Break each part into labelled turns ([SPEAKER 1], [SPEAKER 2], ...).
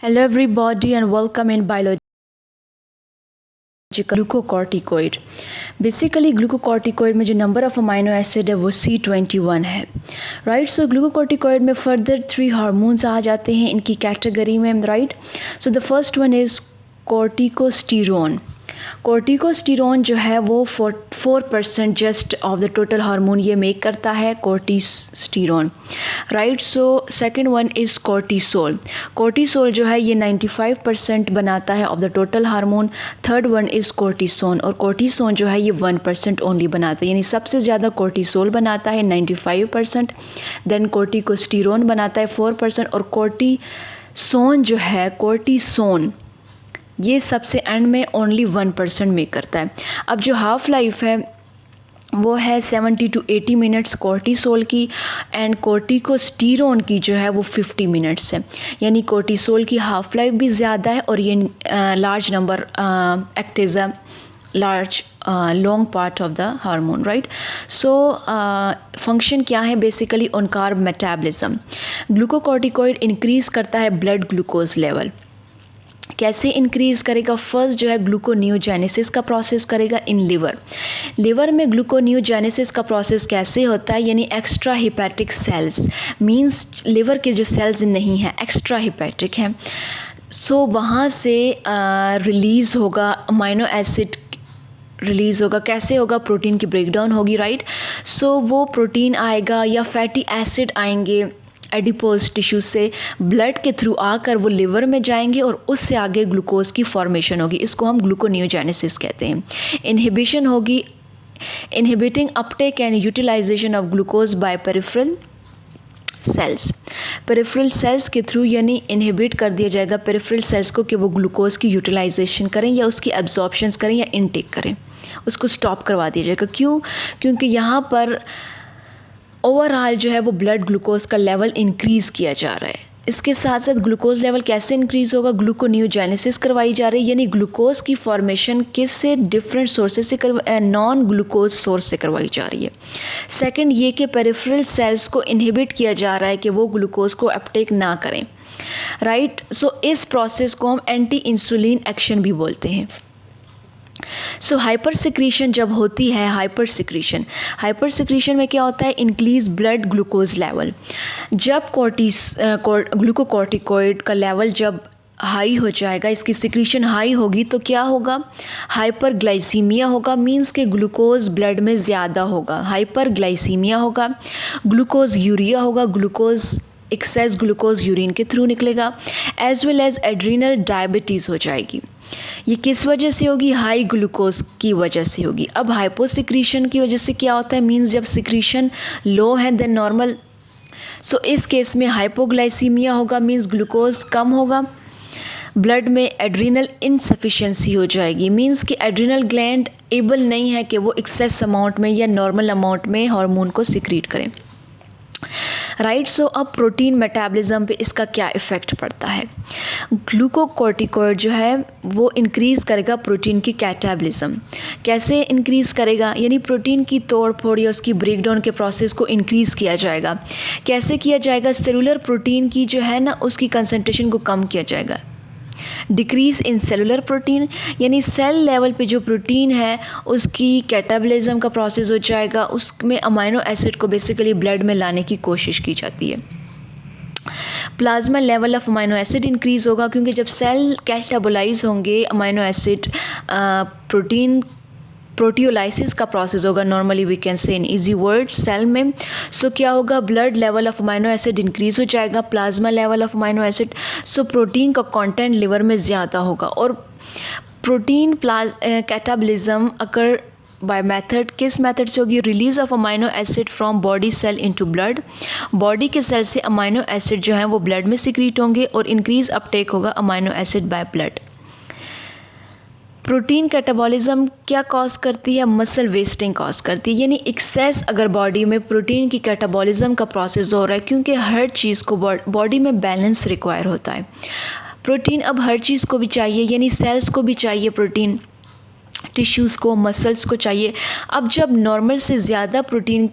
[SPEAKER 1] Hello everybody and welcome in biological glucocorticoid. Basically glucocorticoid में जो number of amino acid है वो C21 है, राइट। सो ग्लूकोकॉर्टिकोइड में फर्दर 3 हार्मोन्स आ जाते हैं इनकी कैटेगरी में, right. So the first one is corticosterone. Corticosterone जो है वो 4% just of the total hormone ये मेक करता है, corticosterone, right. So second one is cortisol. Cortisol जो है ये 95% बनाता है of the total hormone. Third one is cortisone, और कोर्टिसोन जो है ये 1% ओनली बनाता है, यानी सबसे ज़्यादा कोर्टिसोल बनाता है 95%, देन कोर्टिकोस्टेरोन बनाता है 4%, और कोर्टिसोन जो है कोर्टिसोन ये सबसे एंड में ओनली 1% मेक करता है। अब जो हाफ लाइफ है वो है 70 to 80 मिनट्स कोर्टिसोल की, एंड कोर्टिकोस्टेरोन की जो है वो 50 मिनट्स है, यानी कोर्टिसोल की हाफ लाइफ भी ज़्यादा है और ये large number act as a large long part of the hormone, right. So function क्या है basically on carb metabolism. Glucocorticoid increase करता है ब्लड ग्लूकोज लेवल। कैसे इंक्रीज़ करेगा? फर्स्ट जो है ग्लूकोनियोजेनेसिस का प्रोसेस करेगा इन लिवर में ग्लूकोनियोजेनेसिस का प्रोसेस कैसे होता है, यानी extra hepatic cells, means liver के जो सेल्स नहीं हैं एक्स्ट्रा हिपैटिक हैं, सो वहाँ से रिलीज़ होगा अमाइनो एसिड, रिलीज़ होगा। कैसे होगा? प्रोटीन की ब्रेकडाउन होगी, राइट। सो वो प्रोटीन आएगा या फैटी एसिड आएंगे एडिपोज टिश्यू से, ब्लड के थ्रू आकर वो लिवर में जाएंगे और उससे आगे ग्लूकोज की फॉर्मेशन होगी। इसको हम ग्लूकोनियोजेनेसिस कहते हैं। इनहिबिशन होगी, inhibiting uptake and utilisation of glucose by peripheral cells. Peripheral cells के थ्रू यानी इनहिबिट कर दिया जाएगा पेरिफेरल सेल्स को कि वो ग्लूकोज की यूटिलाइजेशन करें या उसकी एब्जॉर्प्शंस करें या इनटेक करें, उसको स्टॉप करवा दिया जाएगा। क्यों? क्योंकि यहाँ पर ओवरऑल जो है वो ब्लड ग्लूकोज का लेवल इंक्रीज़ किया जा रहा है। इसके साथ साथ ग्लूकोज लेवल कैसे इंक्रीज़ होगा? ग्लूकोनियोजेनेसिस करवाई जा रही है, यानी ग्लूकोज की फॉर्मेशन किससे? डिफरेंट सोर्सेज से नॉन ग्लूकोज सोर्स से करवाई जा रही है। सेकंड ये कि पेरिफेरल सेल्स को इनहिबिट किया जा रहा है कि वो ग्लूकोज को अपटेक ना करें, राइट। सो इस प्रोसेस को हम एंटी इंसुलिन एक्शन भी बोलते हैं। सो हाइपर सिक्रीशन जब होती है, हाइपर सिक्रीशन में क्या होता है? Increase blood glucose level. जब ग्लूकोकॉर्टिकोइड का लेवल जब हाई हो जाएगा, इसकी सिक्रीशन हाई होगी तो क्या होगा? हाइपरग्लाइसीमिया होगा, मींस के ग्लूकोज ब्लड में ज़्यादा होगा, हाइपरग्लाइसीमिया होगा। ग्लूकोज यूरिया होगा, ग्लूकोज एक्सेस ग्लूकोज यूरिन के थ्रू निकलेगा, as well as adrenal diabetes हो जाएगी। ये किस वजह से होगी? हाई ग्लूकोज की वजह से होगी। अब हाइपोसिक्रीशन की वजह से क्या होता है? मींस जब सिक्रीशन लो है देन नॉर्मल, सो इस केस में हाइपोग्लाइसीमिया होगा, मींस ग्लूकोज कम होगा, ब्लड में एड्रीनल इनसफिशिएंसी हो जाएगी, मींस कि एड्रीनल ग्लैंड एबल नहीं है कि वो एक्सेस अमाउंट में या नॉर्मल अमाउंट में हार्मोन को सिक्रीट करें, राइट। सो अब प्रोटीन मेटाबॉलिज्म पे इसका क्या इफ़ेक्ट पड़ता है? ग्लूकोकॉर्टिकोइड जो है वो इंक्रीज़ करेगा प्रोटीन की कैटाबॉलिज्म। कैसे इंक्रीज़ करेगा? यानी प्रोटीन की तोड़ फोड़ या उसकी ब्रेकडाउन के प्रोसेस को इंक्रीज़ किया जाएगा। कैसे किया जाएगा? सेलुलर प्रोटीन की जो है ना उसकी कंसंट्रेशन को कम किया जाएगा। डिक्रीज़ इन सेलुलर प्रोटीन, यानी सेल लेवल पे जो प्रोटीन है उसकी कैटाबॉलिज्म का प्रोसेस हो जाएगा, उसमें अमाइनो एसिड को बेसिकली ब्लड में लाने की कोशिश की जाती है। Plasma level of amino acid increase होगा, क्योंकि जब सेल कैटाबोलाइज होंगे अमाइनो एसिड, प्रोटीन प्रोटियोलाइसिस का प्रोसेस होगा, normally we can say in easy word cell में। सो क्या होगा? Blood level of amino acid increase हो जाएगा, plasma level of amino acid, so protein का कंटेंट लिवर में ज़्यादा होगा। और protein catabolism occur by method, किस मेथड से होगी? Release of amino acid from body cell into blood. Body के सेल से अमाइनो एसिड जो हैं वो ब्लड में सिक्रीट होंगे और इंक्रीज अपटेक होगा amino acid by blood. Protein catabolism क्या कॉज करती है? मसल वेस्टिंग कॉज करती है, यानी एक्सेस अगर बॉडी में प्रोटीन की कैटाबॉलिज्म का प्रोसेस हो रहा है, क्योंकि हर चीज़ को बॉडी में बैलेंस रिक्वायर होता है। प्रोटीन अब हर चीज़ को भी चाहिए, यानी सेल्स को भी चाहिए प्रोटीन, टिश्यूज़ को, मसल्स को चाहिए। अब जब नॉर्मल से ज़्यादा प्रोटीन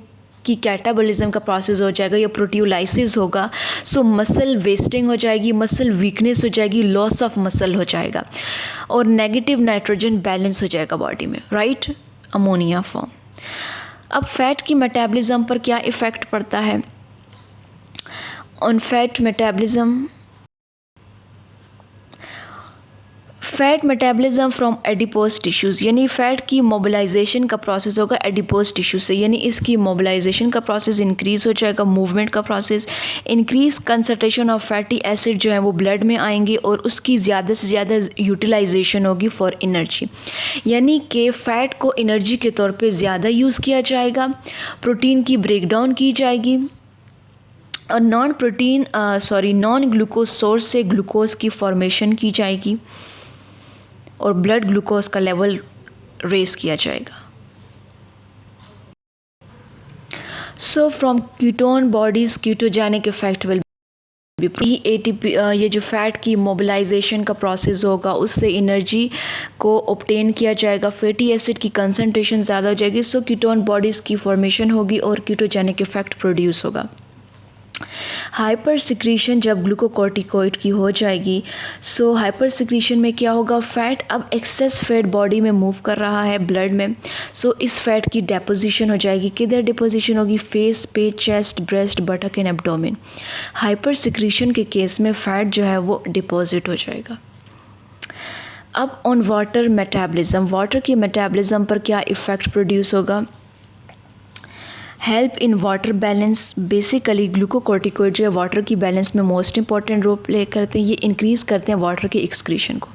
[SPEAKER 1] की कैटाबॉलिज्म का प्रोसेस हो जाएगा या प्रोटियोलाइसिस होगा, सो मसल वेस्टिंग हो जाएगी, मसल वीकनेस हो जाएगी, लॉस ऑफ मसल हो जाएगा और नेगेटिव नाइट्रोजन बैलेंस हो जाएगा बॉडी में, राइट, अमोनिया फॉर्म। अब फैट की मेटाबॉलिज्म पर क्या इफ़ेक्ट पड़ता है? On fat metabolism, fat metabolism from adipose tissues, यानी फ़ैट की मोबिलाइजेशन का प्रोसेस होगा एडिपोज टिश्यू से, यानी इसकी मोबिलाइजेशन का प्रोसेस इंक्रीज़ हो जाएगा, मूवमेंट का process, increase concentration of fatty acid जो है वो ब्लड में आएंगे और उसकी ज़्यादा से ज़्यादा यूटिलाइजेशन होगी फॉर एनर्जी, यानी कि फ़ैट को एनर्जी के तौर पे ज़्यादा यूज़ किया जाएगा, प्रोटीन की ब्रेकडाउन की जाएगी और नॉन ग्लूकोज सोर्स से ग्लूकोज की फॉर्मेशन की जाएगी और ब्लड ग्लूकोज का लेवल रेस किया जाएगा। So from ketone bodies ketogenic effect will be ATP, ये जो फैट की मोबिलाइजेशन का प्रोसेस होगा उससे एनर्जी को ऑब्टेन किया जाएगा, फैटी एसिड की कंसंट्रेशन ज़्यादा हो जाएगी, सो कीटोन बॉडीज़ की फॉर्मेशन होगी और कीटोजेनिक इफेक्ट प्रोड्यूस होगा। हाइपर सिक्रीशन जब ग्लूकोकॉर्टिकॉइड की हो जाएगी, सो हाइपर सिक्रीशन में क्या होगा, फ़ैट अब एक्सेस फैट बॉडी में मूव कर रहा है ब्लड में, सो इस फैट की डेपोजिशन हो जाएगी, किधर डिपोजिशन होगी, फेस पे, chest, breast, बटक and abdomen. Hyper secretion के केस में फ़ैट जो है वो डिपॉजिट हो जाएगा। अब ऑन वाटर मेटाबॉलिज्म, वाटर की मेटाबॉलिज्म पर क्या इफ़ेक्ट प्रोड्यूस होगा? Help in water balance, basically glucocorticoid जो है वाटर की बैलेंस में मोस्ट इंपॉर्टेंट रोल प्ले करते हैं, ये इंक्रीज़ करते हैं वाटर की एक्सक्रीशन को।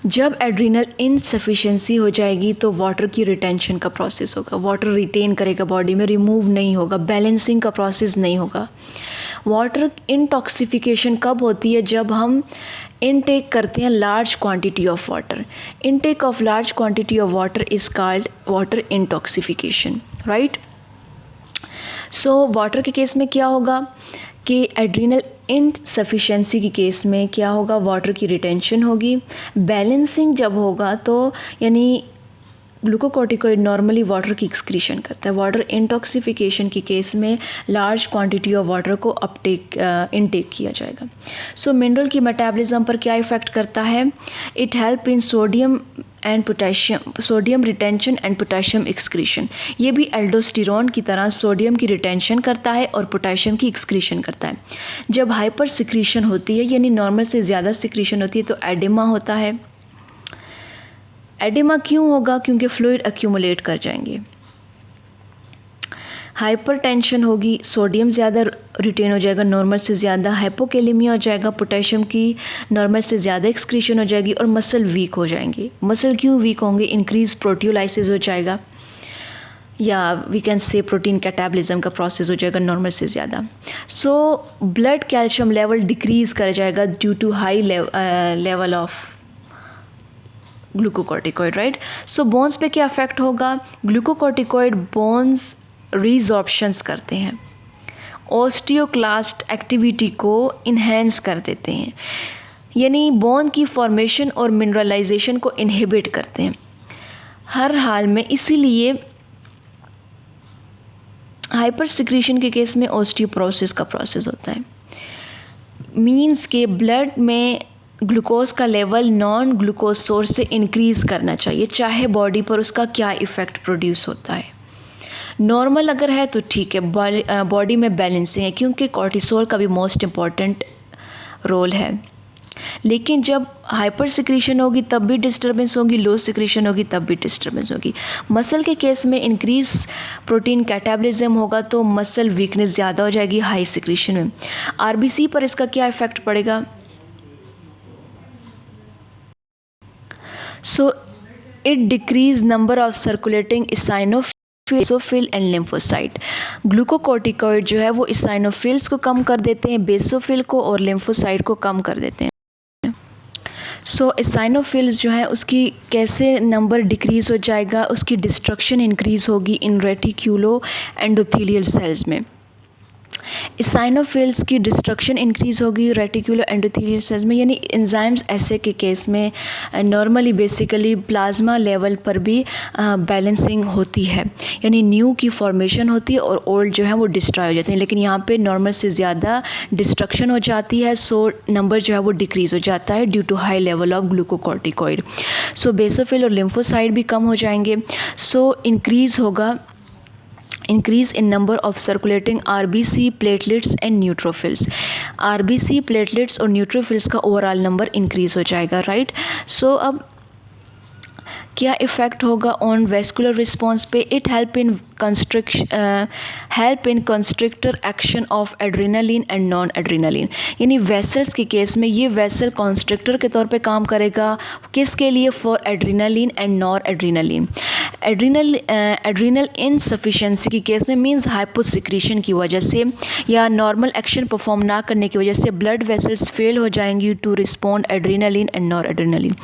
[SPEAKER 1] जब एड्रीनल इनसफिशिएंसी हो जाएगी तो वाटर की रिटेंशन का प्रोसेस होगा, वाटर रिटेन करेगा बॉडी में, रिमूव नहीं होगा, बैलेंसिंग का प्रोसेस नहीं होगा। वाटर इंटॉक्सिफिकेशन कब होती है? जब हम इनटेक करते हैं large quantity of water, intake of large quantity of water is called water intoxification, right. So water के केस में क्या होगा कि एड्रीनल इनसफिशिएंसी के केस में क्या होगा, वाटर की रिटेंशन होगी। बैलेंसिंग जब होगा तो यानी ग्लूकोकॉर्टिकॉइड नॉर्मली वाटर की एक्सक्रीशन करता है, वाटर इंटॉक्सिफिकेशन के केस में लार्ज क्वांटिटी ऑफ वाटर को इनटेक किया जाएगा। सो मिनरल की मेटाबॉलिज्म पर क्या इफ़ेक्ट करता है? It help in sodium and potassium, sodium retention and potassium excretion, ये भी एल्डोस्टेरोन की तरह सोडियम की रिटेंशन करता है और पोटेशियम की एक्सक्रीशन करता है। जब हाइपर सिक्रीशन होती है यानी नॉर्मल से ज़्यादा सिक्रीशन होती है तो एडिमा होता है। एडिमा क्यों होगा? क्योंकि फ्लूइड एक्यूमुलेट कर जाएंगे। हाइपरटेंशन होगी, सोडियम ज़्यादा रिटेन हो जाएगा, नॉर्मल से ज़्यादा, हाइपोकेलेमिया हो जाएगा, पोटेशियम की नॉर्मल से ज़्यादा एक्सक्रीशन हो जाएगी और मसल वीक हो जाएंगे। मसल क्यों वीक होंगे? इंक्रीज प्रोटियोलाइसिस हो जाएगा या we can say protein catabolism का प्रोसेस हो जाएगा नॉर्मल से ज़्यादा। So blood calcium level decrease कर जाएगा due to high level of glucocorticoid, right. So bones पे क्या इफेक्ट होगा? ग्लूकोकॉर्टिकॉइड बोन्स रीजॉर्प्शंस करते हैं, ऑस्टियोक्लास्ट एक्टिविटी को इन्हेंस कर देते हैं, यानी बोन की फॉर्मेशन और मिनरलाइजेशन को इनहिबिट करते हैं हर हाल में। इसीलिए हाइपर सिक्रीशन के केस में ऑस्टियोपोरोसिस का प्रोसेस होता है, मींस के ब्लड में ग्लूकोज का लेवल नॉन ग्लूकोज सोर्स से इंक्रीज़ करना चाहिए, चाहे बॉडी पर उसका क्या इफ़ेक्ट प्रोड्यूस होता है। नॉर्मल अगर है तो ठीक है, बॉडी में बैलेंसिंग है क्योंकि कॉर्टिसोल का भी मोस्ट इम्पॉर्टेंट रोल है। लेकिन जब हाइपर सिक्रीशन होगी तब भी डिस्टर्बेंस होगी, लो सिक्रीशन होगी तब भी डिस्टर्बेंस होगी। मसल के केस में इंक्रीज प्रोटीन कैटाबॉलिज्म होगा तो मसल वीकनेस ज़्यादा हो जाएगी हाई सिक्रीशन में। आरबीसी पर इसका क्या इफ़ेक्ट पड़ेगा? So it decrease number of circulating basophil and lymphocyte. Glucocorticoid जो है वो इसाइनोफिल्स को कम कर देते हैं, बेसोफिल को और लिम्फोसाइट को कम कर देते हैं। सो इसाइनोफिल्स जो है उसकी कैसे नंबर डिक्रीज़ हो जाएगा? उसकी डिस्ट्रक्शन इंक्रीज़ होगी इन रेटिक्यूलो एंडोथेलियल सेल्स में। साइनोफिल्स की डिस्ट्रक्शन इंक्रीज़ होगी रेटिकुलर एंडोथेलियल सेल्स में, यानी एंजाइम्स ऐसे के केस में नॉर्मली बेसिकली प्लाज्मा लेवल पर भी बैलेंसिंग होती है, यानी न्यू की फॉर्मेशन होती है और ओल्ड जो है वो डिस्ट्रॉय हो जाते हैं, लेकिन यहाँ पे नॉर्मल से ज़्यादा डिस्ट्रक्शन हो जाती है, सो नंबर जो है वो डिक्रीज़ हो जाता है due to high level of glucocorticoid. So basophil और लिम्फोसाइड भी कम हो जाएंगे, so increase in number of circulating RBC, platelets and neutrophils। RBC, platelets और neutrophils का ओवरऑल नंबर इंक्रीज़ हो जाएगा, राइट। सो अब क्या इफ़ेक्ट होगा ऑन वेस्कुलर रिस्पॉन्स पे? It help in constrictor action of adrenaline and non adrenaline, यानी vessels के केस में ये वेसल कंस्ट्रिक्टर के तौर पे काम करेगा, किसके लिए? For adrenaline and non adrenaline. Adrenal insufficiency के केस में मींस हाइपोसिक्रीशन की वजह से या नॉर्मल एक्शन परफॉर्म ना करने की वजह से ब्लड वेसल्स फेल हो जाएंगी to respond adrenaline and non adrenaline,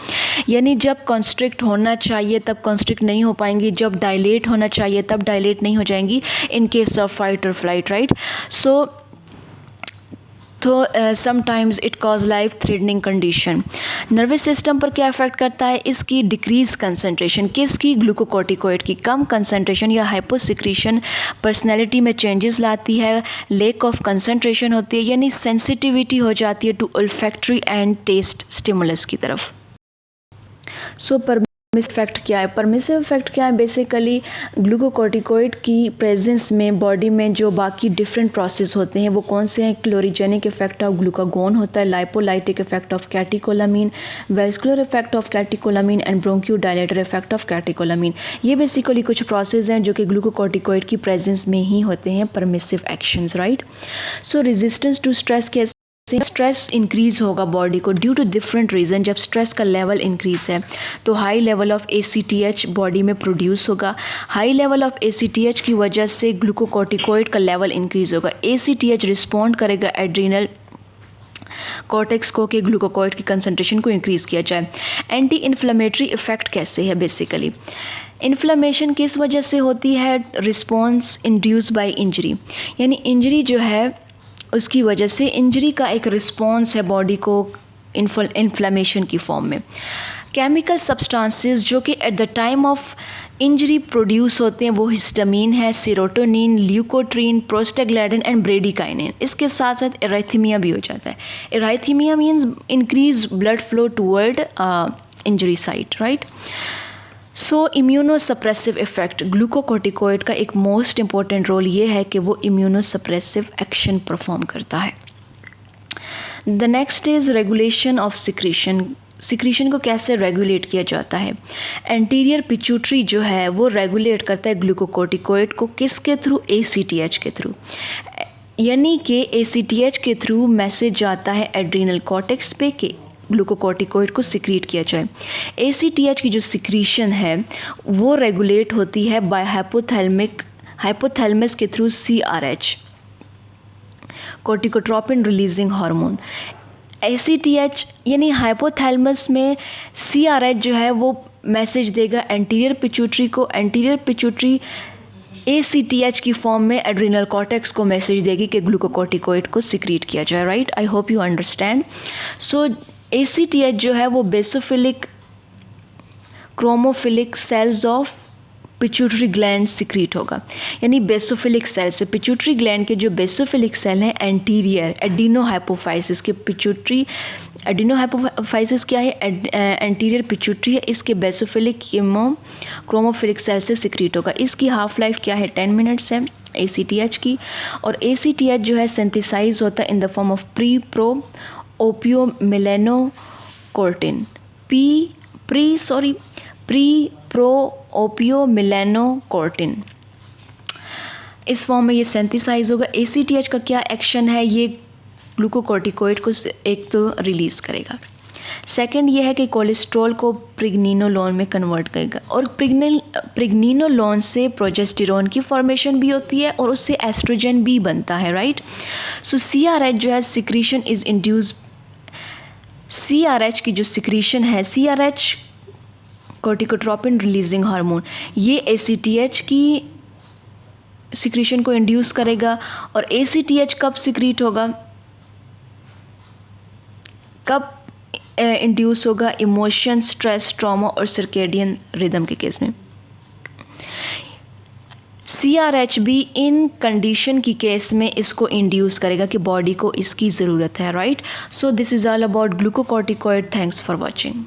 [SPEAKER 1] यानी जब कंस्ट्रिक्ट होना चाहिए तब कंस्ट्रिक्ट नहीं हो पाएंगी, जब डायलेट होना चाहिए तब डायलेट नहीं हो जाएंगी इन केस ऑफ फाइट और फ्लाइट, राइट। सो तो sometimes it cause life threatening condition. Nervous system पर क्या इफेक्ट करता है? इसकी डिक्रीज कंसंट्रेशन, किसकी? ग्लूकोकॉर्टिकॉइड की कम कंसंट्रेशन या हाइपोसिक्रीशन पर्सनैलिटी में चेंजेस लाती है, लेक ऑफ कंसंट्रेशन होती है, यानी सेंसिटिविटी हो जाती है to olfactory and taste stimulus की तरफ। सो परमिसिव इफेक्ट क्या है? परमिसिव इफेक्ट क्या है? बेसिकली ग्लूकोकॉर्टिकॉइड की प्रेजेंस में बॉडी में जो बाकी डिफरेंट प्रोसेस होते हैं वो कौन से हैं? क्लोरीजेनिक इफेक्ट ऑफ ग्लूकागोन होता है, lipolytic effect of catecholamine, vascular effect of catecholamine and bronchodilator effect of catecholamine. ये बेसिकली कुछ प्रोसेस हैं जो कि ग्लूकोकॉर्टिकॉइड की प्रेजेंस में ही होते हैं, permissive actions, right. So resistance to stress के स्ट्रेस इंक्रीज होगा बॉडी को ड्यू टू डिफरेंट रीज़न। जब स्ट्रेस का लेवल इंक्रीज है तो high level of ACTH body में प्रोड्यूस होगा, हाई लेवल ऑफ ACTH की वजह से ग्लूकोकॉर्टिकॉइड का लेवल इंक्रीज होगा, ACTH रिस्पॉन्ड करेगा एड्रीनल कॉर्टेक्स को कि ग्लूकोकॉइड की कंसंट्रेशन को इंक्रीज़ किया जाए। एंटी इन्फ्लेमेटरी इफेक्ट कैसे है? बेसिकली इन्फ्लेमेशन किस वजह से होती है? रिस्पॉन्स इंड्यूस्ड बाय इंजरी, यानी इंजरी जो है उसकी वजह से, इंजरी का एक रिस्पॉन्स है बॉडी को इन्फ्लेमेशन की फॉर्म में। केमिकल सब्सटेंसेस जो कि at the time of injury produce होते हैं वो हिस्टामीन है, serotonin, leukotriene, prostaglandin and bradykinin. इसके साथ साथ एराइथीमिया भी हो जाता है। Erythema means increase blood flow toward injury site, right. So immunosuppressive effect, glucocorticoid का एक मोस्ट इंपॉर्टेंट रोल ये है कि वो इम्यूनोसप्रेसिव एक्शन परफॉर्म करता है। The next is regulation of secretion. Secretion को कैसे रेगुलेट किया जाता है? एंटीरियर पिट्यूटरी जो है वो रेगुलेट करता है ग्लूकोकॉर्टिकॉइड को, किसके थ्रू? ACTH के थ्रू, यानी कि ACTH के थ्रू मैसेज जाता है एड्रीनल कॉर्टेक्स पे कि ग्लूकोकॉर्टिकॉइड को सिक्रीट किया जाए। ACTH की जो सिक्रीशन है वो रेगुलेट होती है बाय हाइपोथैलेमस के through CRH, corticotropin releasing hormone. ACTH यानी हाइपोथैलेमस में CRH जो है वो मैसेज देगा एंटीरियर पिट्यूटरी को, एंटीरियर पिट्यूटरी ACTH की फॉर्म में एड्रीनल कॉर्टेक्स को मैसेज देगी कि ग्लूकोकॉर्टिकॉइड को सिक्रीट किया जाए, right. I hope you understand. So ACTH जो है वो basophilic chromophilic cells of pituitary gland secrete होगा, यानी बेसोफिलिक सेल से पिट्यूटरी ग्लैंड के जो बेसोफिलिक सेल हैं एंटीरियर एडिनोहाइपोफाइसिस के, पिट्यूटरी एडिनोहाइपोफाइसिस क्या है? एंटीरियर पिट्यूटरी है, इसके बेसोफिलिक क्रोमोफिलिक सेल से सिक्रीट होगा। इसकी हाफ लाइफ क्या है? 10 मिनट्स है ACTH की, और ACTH जो है सिंथेसाइज होता है in the form of pre pro opiomelanocortin, इस फॉर्म में ये सिंथेसाइज होगा। ACTH का क्या एक्शन है? ये ग्लूकोकॉर्टिकॉइड को एक तो रिलीज़ करेगा, सेकंड ये है कि कोलेस्ट्रॉल को प्रेग्निनोलोन में कन्वर्ट करेगा, और प्रेग्निनोलोन से प्रोजेस्टेरोन की फॉर्मेशन भी होती है और उससे एस्ट्रोजन भी बनता है, राइट। सो CRH जो है सिक्रीशन इज़ इंड्यूस, CRH की जो सिक्रीशन है, CRH कोर्टिकोट्रोपिन रिलीजिंग हार्मोन, ये ACTH की सिक्रीशन को इंड्यूस करेगा, और ACTH कब सिक्रीट होगा, कब इंड्यूस होगा, इमोशन, स्ट्रेस, ट्रॉमा और सर्केडियन रिदम के केस में। CRH भी इन कंडीशन की केस में इसको इंड्यूस करेगा कि बॉडी को इसकी ज़रूरत है, right. So this is all about glucocorticoid. Thanks for watching.